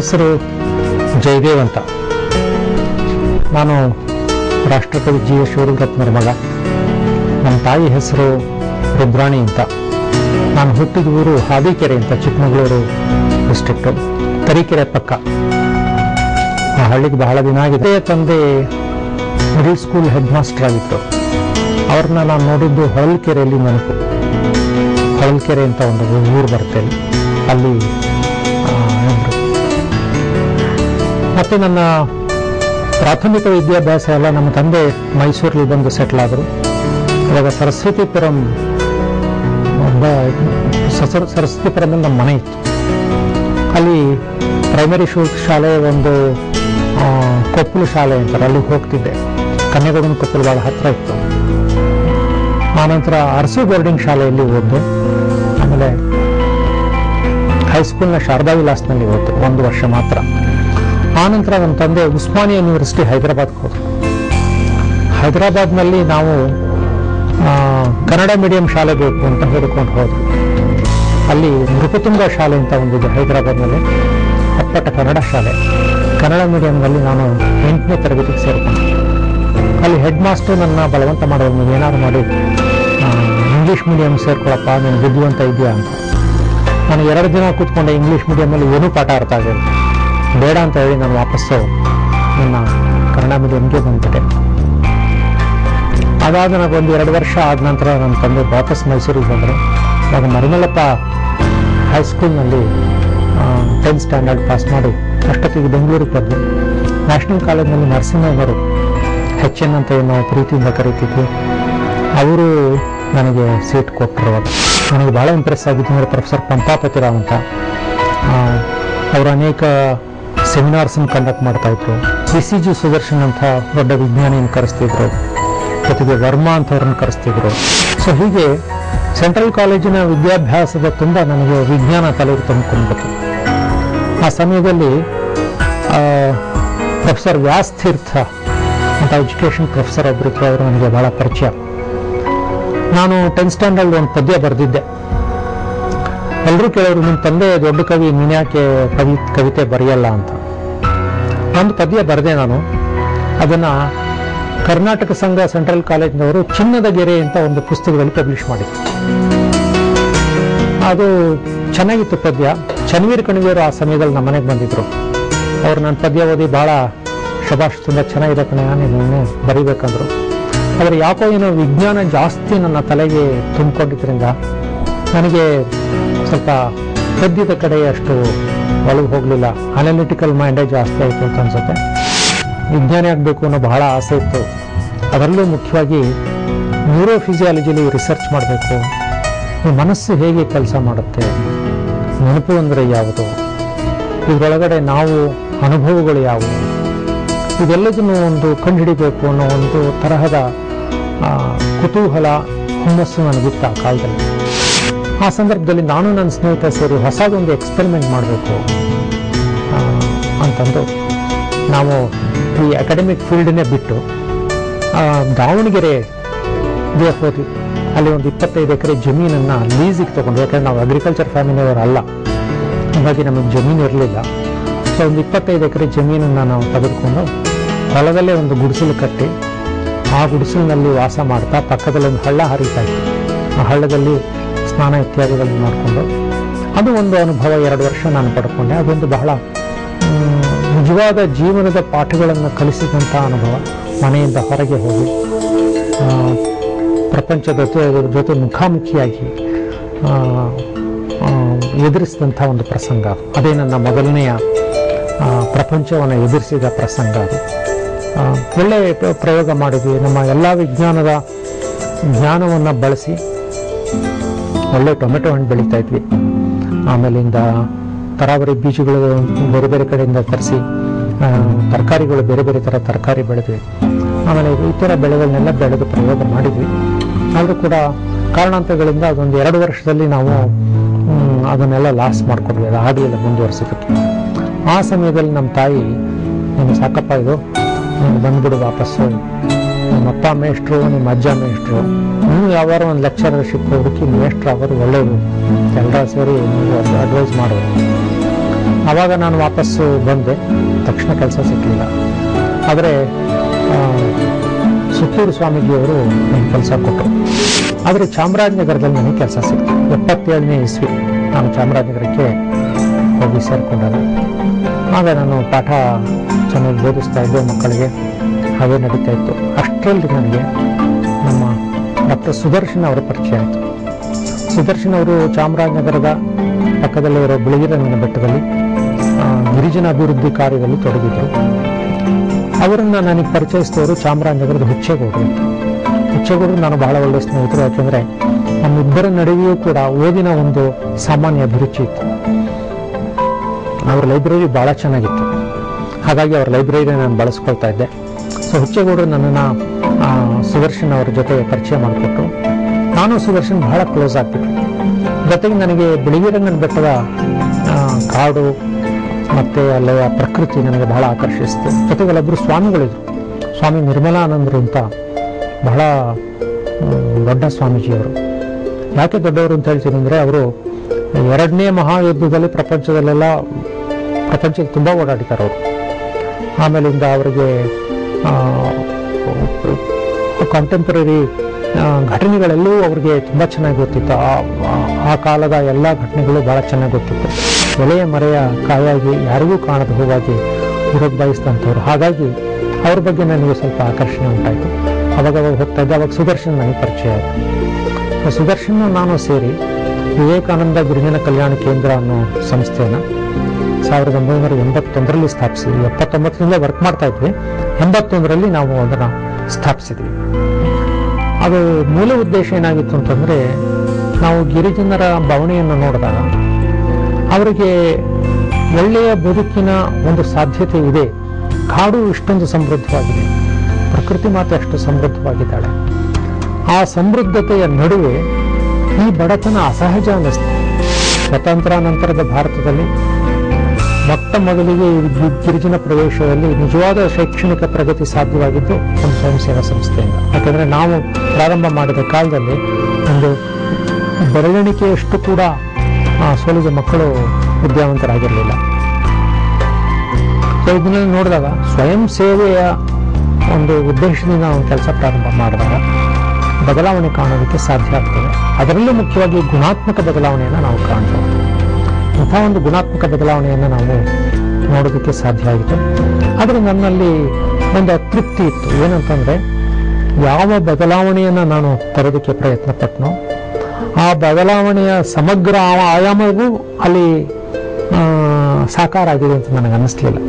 ಹೆಸರು ಜಯದೇವ್ ಅಂತ. ನಾನು ರಾಷ್ಟ್ರಕವಿ ಜಿ ಎಸ್ ಶಿವರುದ್ರಪ್ಪನವರ ಮಗ. ನಮ್ಮ ತಾಯಿ ಹೆಸರು ರುದ್ರಾಣಿ ಅಂತ. ನಾನು ಹುಟ್ಟಿದ ಊರು ಹಾದಿಕೆರೆ ಅಂತ, ಚಿಕ್ಕಮಗಳೂರು ಡಿಸ್ಟ್ರಿಕ್ಟು, ತರೀಕೆರೆ ಪಕ್ಕ. ಆ ಹಳ್ಳಿಗೆ ಬಹಳ ದಿನ ಆಗಿದೆ. ತಂದೆ ಮಿಡಲ್ ಸ್ಕೂಲ್ ಹೆಡ್ ಮಾಸ್ಟರ್ ಆಗಿತ್ತು. ಅವ್ರನ್ನ ನಾನು ನೋಡಿದ್ದು ಹೊಳಲ್ಕೆರೆಯಲ್ಲಿ ನೆನಪು. ಹೊಳಲ್ಕೆರೆ ಅಂತ ಒಂದು ಊರು ಬರುತ್ತೆ, ಅಲ್ಲಿ ಮತ್ತು ನನ್ನ ಪ್ರಾಥಮಿಕ ವಿದ್ಯಾಭ್ಯಾಸ ಎಲ್ಲ ನಮ್ಮ ತಂದೆ ಮೈಸೂರಲ್ಲಿ ಬಂದು ಸೆಟ್ಲ್ ಆದರು. ಇವಾಗ ಸರಸ್ವತಿಪುರಂ ಸರಸ್ವತಿಪುರದಲ್ಲಿ ನಮ್ಮ ಮನೆ ಇತ್ತು. ಅಲ್ಲಿ ಪ್ರೈಮರಿ ಶಾಲೆ ಒಂದು ಕೊಪ್ಪಲು ಶಾಲೆ ಅಂತಾರೆ, ಅಲ್ಲಿಗೆ ಹೋಗ್ತಿದ್ದೆ. ಕನ್ಯಾಗುಮರಿ ಕೊಪ್ಪಲು ಭಾಳ ಹತ್ತಿರ ಇತ್ತು. ಆನಂತರ ಅರಸು ಬೋರ್ಡಿಂಗ್ ಶಾಲೆಯಲ್ಲಿ ಓದ್ದು. ಆಮೇಲೆ ಹೈಸ್ಕೂಲ್ನ ಶಾರದಾ ವಿಲಾಸ್ನಲ್ಲಿ ಓದ್ದು 1 ವರ್ಷ ಮಾತ್ರ. ಆನಂತರ ನಮ್ಮ ತಂದೆ ಉಸ್ಮಾನಿಯಾ ಯೂನಿವರ್ಸಿಟಿ ಹೈದರಾಬಾದ್ಗೆ ಹೋದರು. ಹೈದರಾಬಾದ್ನಲ್ಲಿ ನಾವು ಕನ್ನಡ ಮೀಡಿಯಂ ಶಾಲೆ ಬೇಕು ಅಂತ ಹೇಳಿಕೊಂಡು ಹೋದ್ರು. ಅಲ್ಲಿ ನೃಪತುಂಗ ಶಾಲೆ ಅಂತ ಒಂದಿದೆ ಹೈದರಾಬಾದ್ನಲ್ಲಿ, ಅಪ್ಪಟ ಕನ್ನಡ ಶಾಲೆ. ಕನ್ನಡ ಮೀಡಿಯಂನಲ್ಲಿ ನಾನು 8ನೇ ತರಗತಿಗೆ ಸೇರ್ಕೊಂಡೆ. ಅಲ್ಲಿ ಹೆಡ್ ಮಾಸ್ಟರ್ ನನ್ನ ಬಲವಂತ ಮಾಡೋದು, ನೀವು ಏನಾದ್ರು ಮಾಡಿ ಇಂಗ್ಲೀಷ್ ಮೀಡಿಯಂ ಸೇರ್ಕೊಳಪ್ಪ, ನೀನು ಬುದ್ಧಿವಂತ ಇದೆಯಾ ಅಂತ. ನಾನು 2 ದಿನ ಕೂತ್ಕೊಂಡೆ. ಇಂಗ್ಲೀಷ್ ಮೀಡಿಯಮಲ್ಲಿ ಏನೂ ಪಾಠ ಅರ್ಥ ಆಗಲಿಲ್ಲ. ಬೇಡ ಅಂತ ಹೇಳಿ ನಾನು ವಾಪಸ್ಸು ನನ್ನ ಕನ್ನಡ ಮೀಡಿಯಂಗೆ ಬಂದ್ಬಿಟ್ಟೆ. ಅದಾದ ನನಗೆ 1-2 ವರ್ಷ ಆದ ನಂತರ ನನ್ನ ತಂದೆ ವಾಪಸ್ ಮೈಸೂರಿಗೆ ಬಂದರು. ಆಗ ಮರಿಮಲ್ಲಪ್ಪ ಹೈಸ್ಕೂಲ್ನಲ್ಲಿ 10th ಸ್ಟ್ಯಾಂಡರ್ಡ್ ಪಾಸ್ ಮಾಡಿ ಅಷ್ಟೊತ್ತಿಗೆ ಬೆಂಗಳೂರಿಗೆ ಬಂದು ನ್ಯಾಷನಲ್ ಕಾಲೇಜ್ನಲ್ಲಿ ನರಸಿಂಹಯ್ಯನವರು HN ಅಂತ ನಾವು ಪ್ರೀತಿಯಿಂದ ಕರೀತಿದ್ವಿ. ಅವರು ನನಗೆ ಸೀಟ್ ಕೊಟ್ಟರು. ನನಗೆ ಭಾಳ ಇಂಪ್ರೆಸ್ ಆಗಿತ್ತು ಅಂದರೆ ಪ್ರೊಫೆಸರ್ ಪಂಪಾಪತಿರಾವ್ ಅಂತ. ಅವರು ಅನೇಕ ಸೆಮಿನಾರ್ಸನ್ನು ಕಂಡಕ್ಟ್ ಮಾಡ್ತಾಯಿದ್ರು. CCG ಸುದರ್ಶನ್ ಅಂತ ದೊಡ್ಡ ವಿಜ್ಞಾನಿಯನ್ನು ಕರೆಸ್ತಿದ್ರು, ಜೊತೆಗೆ ವರ್ಮಾ ಅಂತವ್ರನ್ನ ಕರೆಸ್ತಿದ್ರು. ಸೊ ಹೀಗೆ ಸೆಂಟ್ರಲ್ ಕಾಲೇಜಿನ ವಿದ್ಯಾಭ್ಯಾಸದ ತುಂಬ ನನಗೆ ವಿಜ್ಞಾನ ತಲೆಗೆ ತುಂಬಿಕೊಂಡ್ಬಿಟ್ಟು. ಆ ಸಮಯದಲ್ಲಿ ಪ್ರೊಫೆಸರ್ ವ್ಯಾಸ್ ತೀರ್ಥ ಅಂತ ಎಜುಕೇಷನ್ ಪ್ರೊಫೆಸರ್ ಒಬ್ಬರಿದ್ರು, ಅವರು ನನಗೆ ಭಾಳ ಪರಿಚಯ. ನಾನು 10th ಸ್ಟ್ಯಾಂಡರ್ಡ್ ಒಂದು ಪದ್ಯ ಬರೆದಿದ್ದೆ. ಎಲ್ಲರೂ ಕೇಳೋರು, ನಿಮ್ಮ ತಂದೆ ದೊಡ್ಡ ಕವಿ, ನೀನ್ಯಾಕೆ ಕವಿತೆ ಬರೆಯಲ್ಲ ಅಂತ. ಒಂದು ಪದ್ಯ ಬರೆದೆ ನಾನು. ಅದನ್ನು ಕರ್ನಾಟಕ ಸಂಘ ಸೆಂಟ್ರಲ್ ಕಾಲೇಜಿನವರು ಚಿನ್ನದ ಗೆರೆ ಅಂತ ಒಂದು ಪುಸ್ತಕದಲ್ಲಿ ಪಬ್ಲಿಷ್ ಮಾಡಿದ್ರು. ಅದು ಚೆನ್ನಾಗಿತ್ತು ಪದ್ಯ. ಚನ್ವೀರ್ ಕಣಿವೆಯವರು ಆ ಸಮಯದಲ್ಲಿ ನಮ್ಮ ಮನೆಗೆ ಬಂದಿದ್ರು. ಅವ್ರು ನನ್ನ ಪದ್ಯ ಓದಿ ಭಾಳ ಶಭಾಷ್, ತುಂಬ ಚೆನ್ನಾಗಿದೆ ಕಣೆ, ನೀನು ಬರೀಬೇಕಂದ್ರು. ಆದರೆ ಯಾಕೋ ಏನೋ ವಿಜ್ಞಾನ ಜಾಸ್ತಿ ನನ್ನ ತಲೆಗೆ ತುಂಬಿಕೊಂಡಿದ್ರಿಂದ ನನಗೆ ಸ್ವಲ್ಪ ಪದ್ಯದ ಕಡೆ ಅಷ್ಟು ಒಳಗೆ ಹೋಗಲಿಲ್ಲ. ಅನಾಲಿಟಿಕಲ್ ಮೈಂಡೇ ಜಾಸ್ತಿ ಆಯಿತು ಅಂತ ಅನ್ಸುತ್ತೆ. ವಿಜ್ಞಾನಿ ಆಗಬೇಕು ಅನ್ನೋ ಬಹಳ ಆಸೆ ಇತ್ತು. ಅದರಲ್ಲೂ ಮುಖ್ಯವಾಗಿ ನ್ಯೂರೋಫಿಸಿಯಾಲಜಿಲಿ ರಿಸರ್ಚ್ ಮಾಡಬೇಕು. ಈ ಮನಸ್ಸು ಹೇಗೆ ಕೆಲಸ ಮಾಡುತ್ತೆ, ನೆನಪು ಅಂದರೆ ಯಾವುದು, ಇದರೊಳಗಡೆ ನಾವು ಅನುಭವಗಳು ಯಾವುವು, ಇದೆಲ್ಲದನ್ನು ಒಂದು ಕಂಡುಹಿಡಿಬೇಕು ಅನ್ನೋ ಒಂದು ತರಹದ ಕುತೂಹಲ, ಹುಮ್ಮಸ್ಸು ನನಗಿತ್ತು ಆ ಕಾಲದಲ್ಲಿ. ಆ ಸಂದರ್ಭದಲ್ಲಿ ನಾನು ನನ್ನ ಸ್ನೇಹಿತ ಸೇರಿ ಹೊಸದೊಂದು ಎಕ್ಸ್ಪೆರಿಮೆಂಟ್ ಮಾಡಬೇಕು ಅಂತಂದು ನಾವು ಈ ಅಕಾಡೆಮಿಕ್ ಫೀಲ್ಡನ್ನೇ ಬಿಟ್ಟು ದಾವಣಗೆರೆಗೆ ಹೋದ್ವಿ. ಅಲ್ಲಿ ಒಂದು 25 ಎಕರೆ ಜಮೀನನ್ನು ಲೀಸಿಗೆ ತೊಗೊಂಡು, ಯಾಕಂದರೆ ನಾವು ಅಗ್ರಿಕಲ್ಚರ್ ಫ್ಯಾಮಿಲಿಯವರು ಅಲ್ಲ, ಹಾಗಾಗಿ ನಮಗೆ ಜಮೀನು ಇರಲಿಲ್ಲ. ಸೊ ಒಂದು 25 ಎಕರೆ ಜಮೀನನ್ನು ನಾವು ತೆಗೆದುಕೊಂಡು ಹೊಲದಲ್ಲೇ ಒಂದು ಗುಡಿಸಲು ಕಟ್ಟಿ ಆ ಗುಡಿಸಲಿನಲ್ಲಿ ವಾಸ ಮಾಡ್ತಾ ಪಕ್ಕದಲ್ಲಿ ಒಂದು ಹಳ್ಳ ಹರಿತಾ ಇತ್ತು. ಆ ಹಳ್ಳದಲ್ಲಿ ಸ್ನಾನ ಇತ್ಯಾದಿಗಳನ್ನು ಮಾಡಿಕೊಂಡು ಅದು ಒಂದು ಅನುಭವ 2 ವರ್ಷ ನಾನು ಪಡ್ಕೊಂಡೆ. ಅದೊಂದು ಬಹಳ ನಿಜವಾದ ಜೀವನದ ಪಾಠಗಳನ್ನು ಕಲಿಸಿದಂಥ ಅನುಭವ. ಮನೆಯಿಂದ ಹೊರಗೆ ಹೋಗಿ ಪ್ರಪಂಚದ ಜೊತೆ ಮುಖಾಮುಖಿಯಾಗಿ ಎದುರಿಸಿದಂಥ ಒಂದು ಪ್ರಸಂಗ. ಅದೇ ನನ್ನ ಮೊದಲನೆಯ ಪ್ರಪಂಚವನ್ನು ಎದುರಿಸಿದ ಪ್ರಸಂಗ. ಅದು ಒಳ್ಳೆಯ ಪ್ರಯೋಗ ಮಾಡಿದ್ವಿ. ನಮ್ಮ ಎಲ್ಲ ವಿಜ್ಞಾನದ ಜ್ಞಾನವನ್ನು ಬಳಸಿ ಒಳ್ಳೆ ಟೊಮೆಟೊ ಹಣ್ಣು ಬೆಳೀತಾ ಇದ್ವಿ. ಆಮೇಲಿಂದ ತರಾವರಿ ಬೀಜಗಳು ಬೇರೆ ಬೇರೆ ಕಡೆಯಿಂದ ತರಿಸಿ ತರಕಾರಿಗಳು, ಬೇರೆ ಬೇರೆ ಥರ ತರಕಾರಿ ಬೆಳೆದ್ವಿ. ಆಮೇಲೆ ಈ ಥರ ಬೆಳೆಗಳನ್ನೆಲ್ಲ ಬೆಳೆದು ಪ್ರಯೋಗ ಮಾಡಿದ್ವಿ. ಆದರೂ ಕೂಡ ಕಾರಣಾಂತರಗಳಿಂದ ಅದೊಂದು 2 ವರ್ಷದಲ್ಲಿ ನಾವು ಅದನ್ನೆಲ್ಲ ಲಾಸ್ ಮಾಡ್ಕೊಂಡ್ವಿ. ಅದು ಆಗಲಿಲ್ಲ ಮುಂದುವರಿಸೋದಕ್ಕೆ. ಆ ಸಮಯದಲ್ಲಿ ನಮ್ಮ ತಾಯಿ, ನೀನು ಸಾಕಪ್ಪ, ಇದು ನೀನು ಬಂದ್ಬಿಡು ವಾಪಸ್ಸು, ನಿಮ್ಮಪ್ಪ ಮೇಷ್ಟ್ರು, ನಿಮ್ಮ ಅಜ್ಜ ಮೇಷ್ಟ್ರು, ನೀವು ಯಾವಾರು ಒಂದು ಲೆಕ್ಚರರ್ಶಿಪ್ ಹುಡುಕಿ ಮೇಷ್ಟ್ರು ಆಗೋದು ಒಳ್ಳೆಯದು, ಎಲ್ಲರೂ ಸೇರಿ ನೀವು ಅಡ್ವೈಸ್ ಮಾಡೋದು. ಆವಾಗ ನಾನು ವಾಪಸ್ಸು ಬಂದೆ. ತಕ್ಷಣ ಕೆಲಸ ಸಿಕ್ಕಲಿಲ್ಲ. ಆದರೆ ಸುತ್ತೂರು ಸ್ವಾಮೀಜಿಯವರು ನನಗೆ ಕೆಲಸ ಕೊಟ್ಟರು. ಆದರೆ ಚಾಮರಾಜನಗರದಲ್ಲಿ ನನಗೆ ಕೆಲಸ ಸಿಕ್ತು. 77ನೇ ಇಸ್ವಿ ನಾನು ಚಾಮರಾಜನಗರಕ್ಕೆ ಹೋಗಿ ಸೇರಿಕೊಂಡಾಗ. ಆಗ ನಾನು ಪಾಠ ಚೆನ್ನಾಗಿ ಬೋಧಿಸ್ತಾ ಇದ್ದೆ ಮಕ್ಕಳಿಗೆ, ಹಾಗೆ ನಡೀತಾ ಇತ್ತು. ಅಷ್ಟರಲ್ಲಿ ನನಗೆ ನಮ್ಮ ಡಾಕ್ಟರ್ ಸುದರ್ಶನ್ ಅವರ ಪರಿಚಯ ಆಯಿತು. ಸುದರ್ಶನ್ ಅವರು ಚಾಮರಾಜನಗರದ ಪಕ್ಕದಲ್ಲೇ ಇರೋ ಬಿಳಿಗಿರಿರಂಗನ ಬೆಟ್ಟದಲ್ಲಿ ಗಿರಿಜನ ಅಭಿವೃದ್ಧಿ ಕಾರ್ಯದಲ್ಲಿ ತೊಡಗಿದ್ರು. ಅವರನ್ನು ನನಗೆ ಪರಿಚಯಿಸಿದವರು ಚಾಮರಾಜನಗರದ ಹುಚ್ಚೇಗೌಡರು. ಹುಚ್ಚೇಗೌಡರು ನಾನು ಬಹಳ ಒಳ್ಳೆಯ ಸ್ನೇಹಿತರು. ಯಾಕೆಂದರೆ ನಮ್ಮಿಬ್ಬರ ನಡುವೆಯೂ ಕೂಡ ಓದಿನ ಒಂದು ಸಾಮಾನ್ಯ ಅಭಿರುಚಿ ಇತ್ತು. ಅವ್ರ ಲೈಬ್ರರಿ ಬಹಳ ಚೆನ್ನಾಗಿತ್ತು. ಹಾಗಾಗಿ ಅವ್ರ ಲೈಬ್ರರಿ ನಾನು ಬಳಸ್ಕೊಳ್ತಾ ಇದ್ದೆ. ಸೊ ಹುಚ್ಚೇಗೌಡರು ನನ್ನನ್ನು ಸುದರ್ಶನ್ ಅವರ ಜೊತೆ ಪರಿಚಯ ಮಾಡಿಕೊಟ್ರು. ನಾನು ಸುದರ್ಶನ್ ಬಹಳ ಕ್ಲೋಸ್ ಆಗ್ಬಿಟ್ರು. ಜೊತೆಗೆ ನನಗೆ ಬಿಳಿಗಿರಿರಂಗನ ಬೆಟ್ಟದ ಕಾಡು ಮತ್ತು ಅಲ್ಲಿಯ ಪ್ರಕೃತಿ ನನಗೆ ಬಹಳ ಆಕರ್ಷಿಸಿತು. ಜೊತೆಗೆ ಅಲ್ಲೊಬ್ಬರು ಸ್ವಾಮಿಗಳಿದ್ರು, ಸ್ವಾಮಿ ನಿರ್ಮಲಾನಂದರು ಅಂತ, ಬಹಳ ದೊಡ್ಡ ಸ್ವಾಮೀಜಿಯವರು. ಯಾಕೆ ದೊಡ್ಡವರು ಅಂತ ಹೇಳ್ತೀನಿ ಅಂದರೆ, ಅವರು 2ನೇ ಮಹಾಯುದ್ಧದಲ್ಲಿ ಪ್ರಪಂಚಕ್ಕೆ ತುಂಬ ಓಡಾಡಿದ್ದಾರೆ ಅವರು. ಆಮೇಲಿಂದ ಅವರಿಗೆ ಕಾಂಟೆಂಪರರಿ ಘಟನೆಗಳೆಲ್ಲವೂ ಅವ್ರಿಗೆ ತುಂಬ ಚೆನ್ನಾಗಿ ಗೊತ್ತಿತ್ತು. ಆ ಕಾಲದ ಎಲ್ಲ ಘಟನೆಗಳು ಭಾಳ ಚೆನ್ನಾಗಿ ಗೊತ್ತಿತ್ತು. ಎಲೆಯ ಮರೆಯ ಕಾಯಾಗಿ ಯಾರಿಗೂ ಕಾಣದ ಹೂವಾಗಿ ಇರೋದು ಬಯಸಿದಂಥವ್ರು. ಹಾಗಾಗಿ ಅವ್ರ ಬಗ್ಗೆ ನನಗೆ ಸ್ವಲ್ಪ ಆಕರ್ಷಣೆ ಉಂಟಾಯಿತು. ಅವಾಗ ಹೋಗ್ತಾ ಇದ್ದೆ. ಅವಾಗ ಸುದರ್ಶನ್ ನನಗೆ ಪರಿಚಯ ಆಯಿತು. ಸುದರ್ಶನ್ ನಾನು ಸೇರಿ ವಿವೇಕಾನಂದ ಗಿರಿಜನ ಕಲ್ಯಾಣ ಕೇಂದ್ರ ಅನ್ನೋ ಸಂಸ್ಥೆಯನ್ನು 1981ರಲ್ಲಿ ಸ್ಥಾಪಿಸಿ, 79ರಿಂದ ವರ್ಕ್ ಮಾಡ್ತಾ ಇದ್ವಿ. 81ರಲ್ಲಿ ನಾವು ಅದನ್ನು ಸ್ಥಾಪಿಸಿದ್ವಿ. ಅದು ಮೂಲ ಉದ್ದೇಶ ಏನಾಗಿತ್ತು ಅಂತಂದರೆ, ನಾವು ಗಿರಿಜನರ ಬವಣೆಯನ್ನು ನೋಡಿದಾಗ ಅವರಿಗೆ ಒಳ್ಳೆಯ ಬದುಕಿನ ಒಂದು ಸಾಧ್ಯತೆ ಇದೆ. ಕಾಡು ಇಷ್ಟೊಂದು ಸಮೃದ್ಧವಾಗಿದೆ, ಪ್ರಕೃತಿ ಮಾತ್ರ ಅಷ್ಟು ಸಮೃದ್ಧವಾಗಿದ್ದಾಳೆ. ಆ ಸಮೃದ್ಧತೆಯ ನಡುವೆ ಈ ಬಡತನ ಅಸಹಜ ಅನ್ನಿಸ್ತು. ಸ್ವಾತಂತ್ರ್ಯಾನಂತರದ ಭಾರತದಲ್ಲಿ ಮೊಟ್ಟ ಮೊದಲಿಗೆ ಗಿರಿಜನ ಪ್ರದೇಶದಲ್ಲಿ ನಿಜವಾದ ಶೈಕ್ಷಣಿಕ ಪ್ರಗತಿ ಸಾಧ್ಯವಾಗಿದ್ದು ಒಂದು ಸ್ವಯಂ ಸೇವಾ ಸಂಸ್ಥೆಯಿಂದ. ಯಾಕಂದರೆ ನಾವು ಪ್ರಾರಂಭ ಮಾಡಿದ ಕಾಲದಲ್ಲಿ ಒಂದು ಬೆರಳೆಣಿಕೆಯಷ್ಟು ಕೂಡ ಸೋಲಿದ ಮಕ್ಕಳು ವಿದ್ಯಾವಂತರಾಗಿರಲಿಲ್ಲ. ಸೊ ಇದನ್ನೆಲ್ಲ ನೋಡಿದಾಗ ಸ್ವಯಂ ಸೇವೆಯ ಒಂದು ಉದ್ದೇಶದಿಂದ ನಾವು ಕೆಲಸ ಪ್ರಾರಂಭ ಮಾಡಿದಾಗ ಬದಲಾವಣೆ ಕಾಣೋದಕ್ಕೆ ಸಾಧ್ಯ ಆಗ್ತದೆ. ಅದರಲ್ಲೂ ಮುಖ್ಯವಾಗಿ ಗುಣಾತ್ಮಕ ಬದಲಾವಣೆಯನ್ನು ನಾವು ಕಾಣ್ತೇವೆ. ಇಂಥ ಒಂದು ಗುಣಾತ್ಮಕ ಬದಲಾವಣೆಯನ್ನು ನಾವು ನೋಡೋದಕ್ಕೆ ಸಾಧ್ಯ ಆಯಿತು. ಆದರೆ ನನ್ನಲ್ಲಿ ಒಂದು ಅತೃಪ್ತಿ ಇತ್ತು. ಏನಂತಂದರೆ, ಯಾವ ಬದಲಾವಣೆಯನ್ನು ನಾನು ತರೋದಕ್ಕೆ ಪ್ರಯತ್ನ ಪಟ್ಟನೋ ಆ ಬದಲಾವಣೆಯ ಸಮಗ್ರ ಆಯಾಮವೂ ಅಲ್ಲಿ ಸಾಕಾರ ಆಗಿದೆ ಅಂತ ನನಗೆ ಅನ್ನಿಸ್ಲಿಲ್ಲ.